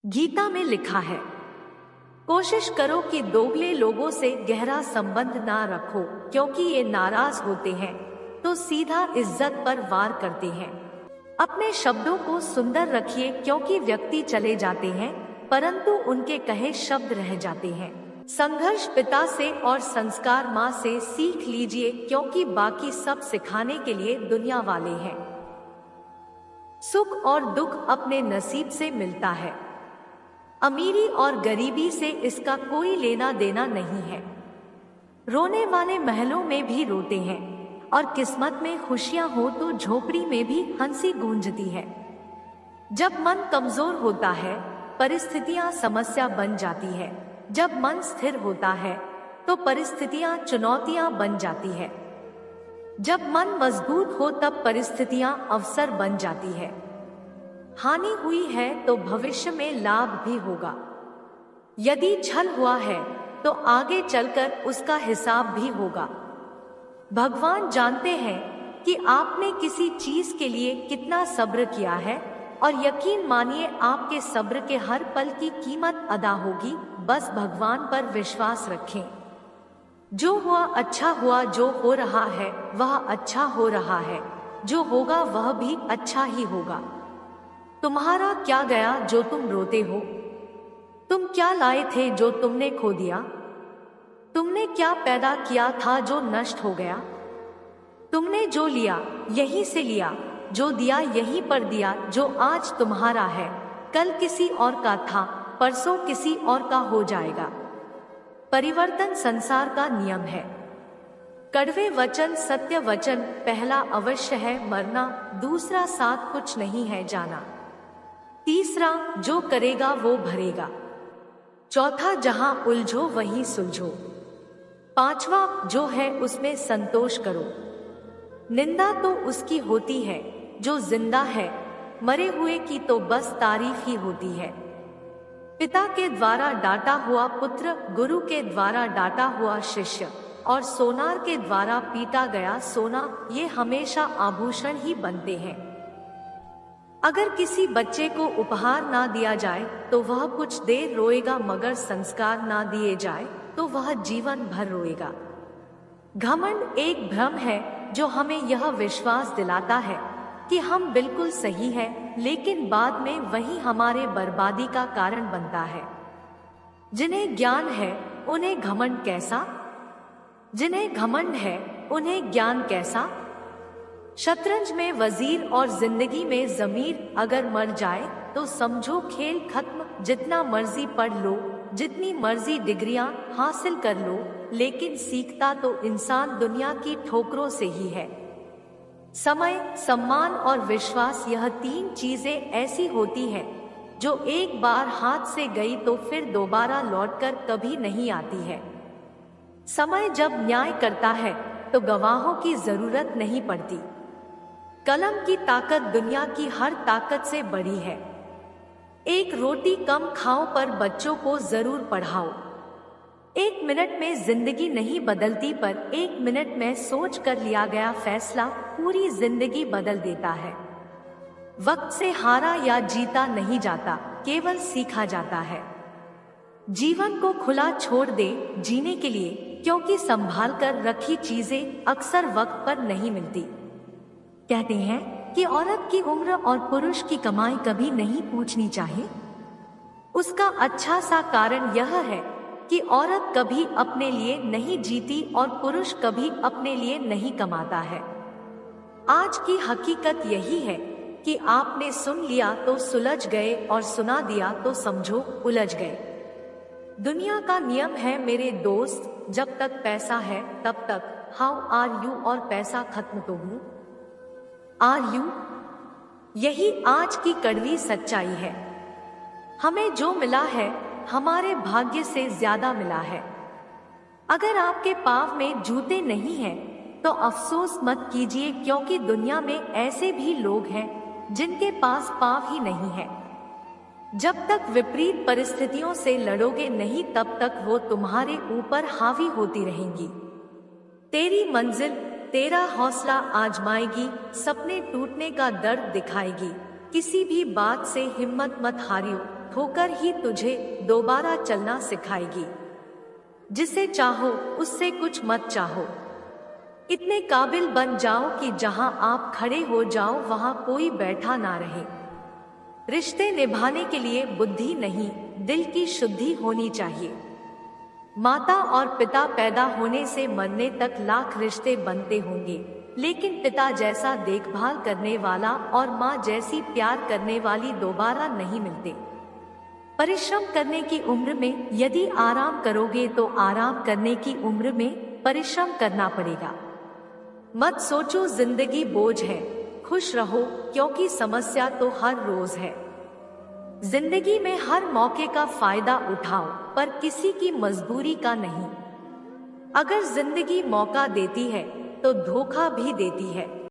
गीता में लिखा है, कोशिश करो कि दोगले लोगों से गहरा संबंध ना रखो, क्योंकि ये नाराज होते हैं तो सीधा इज्जत पर वार करते हैं। अपने शब्दों को सुंदर रखिए, क्योंकि व्यक्ति चले जाते हैं परंतु उनके कहे शब्द रह जाते हैं। संघर्ष पिता से और संस्कार माँ से सीख लीजिए, क्योंकि बाकी सब सिखाने के लिए दुनिया वाले हैं। सुख और दुख अपने नसीब से मिलता है, अमीरी और गरीबी से इसका कोई लेना देना नहीं है। रोने वाले महलों में भी रोते हैं और किस्मत में खुशियां हो तो झोपड़ी में भी हंसी गूंजती है। जब मन कमजोर होता है परिस्थितियां समस्या बन जाती है, जब मन स्थिर होता है तो परिस्थितियां चुनौतियां बन जाती है। जब मन मजबूत हो तब परिस्थितियां अवसर बन जाती है। हानि हुई है तो भविष्य में लाभ भी होगा। यदि छल हुआ है तो आगे चलकर उसका हिसाब भी होगा। भगवान जानते हैं कि आपने किसी चीज के लिए कितना सब्र किया है, और यकीन मानिए आपके सब्र के हर पल की कीमत अदा होगी। बस भगवान पर विश्वास रखें। जो हुआ अच्छा हुआ, जो हो रहा है वह अच्छा हो रहा है, जो होगा वह भी अच्छा ही होगा। तुम्हारा क्या गया जो तुम रोते हो? तुम क्या लाए थे जो तुमने खो दिया? तुमने क्या पैदा किया था जो नष्ट हो गया? तुमने जो लिया यहीं से लिया, जो दिया यहीं पर दिया। जो आज तुम्हारा है कल किसी और का था, परसों किसी और का हो जाएगा। परिवर्तन संसार का नियम है। कड़वे वचन सत्य वचन, पहला अवश्य है मरना, दूसरा साथ कुछ नहीं है जाना, तीसरा जो करेगा वो भरेगा, चौथा जहां उलझो वहीं सुलझो, पांचवा जो है उसमें संतोष करो। निंदा तो उसकी होती है जो जिंदा है, मरे हुए की तो बस तारीफ ही होती है। पिता के द्वारा डांटा हुआ पुत्र, गुरु के द्वारा डांटा हुआ शिष्य, और सोनार के द्वारा पीटा गया सोना, ये हमेशा आभूषण ही बनते हैं। अगर किसी बच्चे को उपहार ना दिया जाए तो वह कुछ देर रोएगा, मगर संस्कार ना दिए जाए तो वह जीवन भर रोएगा। घमंड एक भ्रम है जो हमें यह विश्वास दिलाता है कि हम बिल्कुल सही हैं, लेकिन बाद में वही हमारे बर्बादी का कारण बनता है। जिन्हें ज्ञान है उन्हें घमंड कैसा, जिन्हें घमंड है उन्हें ज्ञान कैसा। शतरंज में वजीर और जिंदगी में जमीर अगर मर जाए तो समझो खेल खत्म। जितना मर्जी पढ़ लो, जितनी मर्जी डिग्रियां हासिल कर लो, लेकिन सीखता तो इंसान दुनिया की ठोकरों से ही है। समय, सम्मान और विश्वास, यह तीन चीजें ऐसी होती हैं जो एक बार हाथ से गई तो फिर दोबारा लौटकर कभी नहीं आती है। समय जब न्याय करता है तो गवाहों की जरूरत नहीं पड़ती। कलम की ताकत दुनिया की हर ताकत से बड़ी है। एक रोटी कम खाओ पर बच्चों को जरूर पढ़ाओ। एक मिनट में जिंदगी नहीं बदलती, पर एक मिनट में सोच कर लिया गया फैसला पूरी जिंदगी बदल देता है। वक्त से हारा या जीता नहीं जाता, केवल सीखा जाता है। जीवन को खुला छोड़ दे जीने के लिए, क्योंकि संभाल कर रखी चीजें अक्सर वक्त पर नहीं मिलती। कहते हैं कि औरत की उम्र और पुरुष की कमाई कभी नहीं पूछनी चाहिए। उसका अच्छा सा कारण यह है कि औरत कभी अपने लिए नहीं जीती और पुरुष कभी अपने लिए नहीं कमाता है। आज की हकीकत यही है कि आपने सुन लिया तो सुलझ गए और सुना दिया तो समझो उलझ गए। दुनिया का नियम है मेरे दोस्त, जब तक पैसा है तब तक हाउ आर यू, और पैसा खत्म तो हूं आर यू। यही आज की कड़वी सच्चाई है। हमें जो मिला है हमारे भाग्य से ज्यादा मिला है। अगर आपके पाँव में जूते नहीं हैं तो अफसोस मत कीजिए, क्योंकि दुनिया में ऐसे भी लोग हैं जिनके पास पाँव ही नहीं है। जब तक विपरीत परिस्थितियों से लड़ोगे नहीं तब तक वो तुम्हारे ऊपर हावी होती रहेंगी। तेरी मंजिल तेरा हौसला आजमाएगी, सपने टूटने का दर्द दिखाएगी। किसी भी बात से हिम्मत मत हारियो, ठोकर ही तुझे दोबारा चलना सिखाएगी। जिसे चाहो उससे कुछ मत चाहो। इतने काबिल बन जाओ कि जहां आप खड़े हो जाओ वहां कोई बैठा ना रहे। रिश्ते निभाने के लिए बुद्धि नहीं, दिल की शुद्धि होनी चाहिए। माता और पिता पैदा होने से मरने तक लाख रिश्ते बनते होंगे, लेकिन पिता जैसा देखभाल करने वाला और माँ जैसी प्यार करने वाली दोबारा नहीं मिलते। परिश्रम करने की उम्र में यदि आराम करोगे तो आराम करने की उम्र में परिश्रम करना पड़ेगा। मत सोचो जिंदगी बोझ है, खुश रहो क्योंकि समस्या तो हर रोज है। जिंदगी में हर मौके का फायदा उठाओ, पर किसी की मजबूरी का नहीं। अगर जिंदगी मौका देती है तो धोखा भी देती है।